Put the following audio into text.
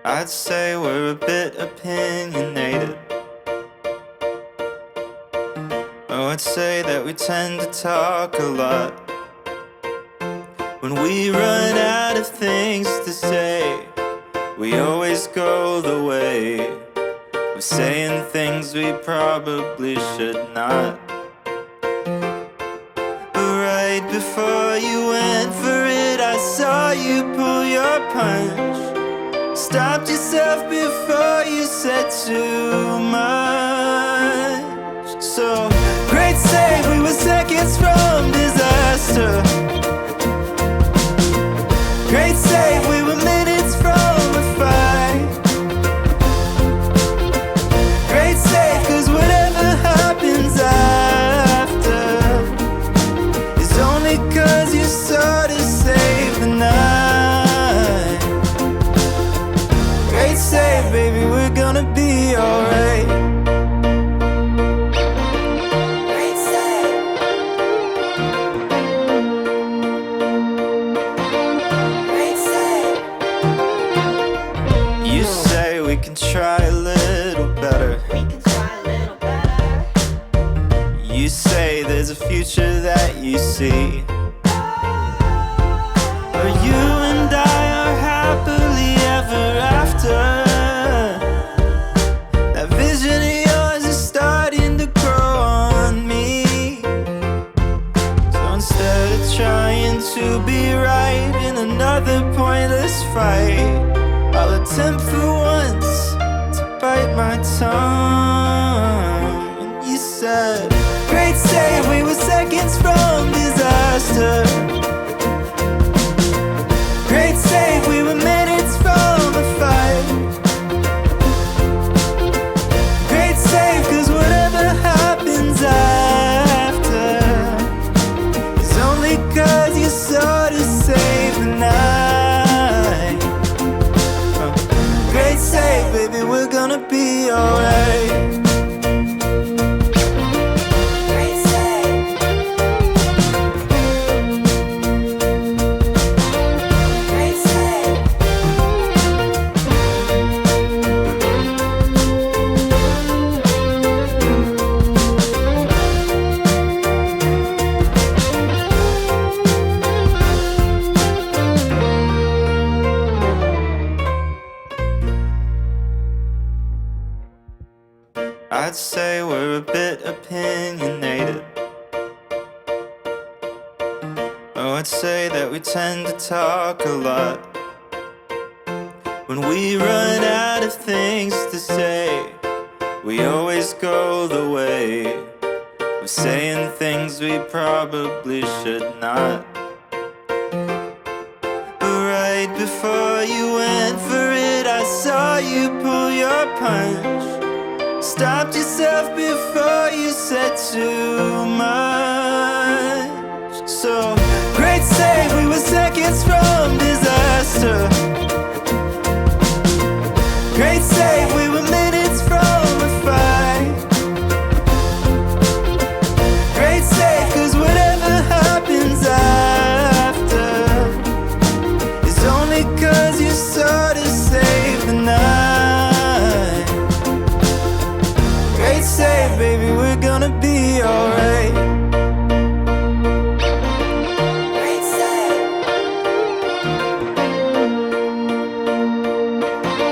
I'd say we're a bit opinionated. Oh, I'd say that we tend to talk a lot. When we run out of things to say, we always go the way of saying things we probably should not. But right before you went for it, I saw you pull your punch. Stopped yourself before you said too much. So, great save, we were seconds from disaster. Great save, we were minutes from a fight. Great save, cause whatever happens after is only cause you sort of saved the night. Great save, baby, we're gonna be alright. Great save. Great save. You say we can try a little better. We can try a little better. You say there's a future that you see. Or you and I are happily ever after. That vision of yours is starting to grow on me. So instead of trying to be right in another pointless fight, I'll attempt for once to bite my tongue. And you said, great save, we were seconds from disaster. Great save, we were minutes from a fight. Great save, cause whatever happens after is only cause you sort of saved the night. Great save, baby, we're gonna be alright. Great save. Great save. I'd say we're a bit opinionated. Oh, I'd say that we tend to talk a lot. When we run out of things to say, we always go the way of saying things we probably should not. But right before you went for it, I saw you pull your punch. Stopped yourself before you said too much. So, great save, we were seconds from disaster. Great save.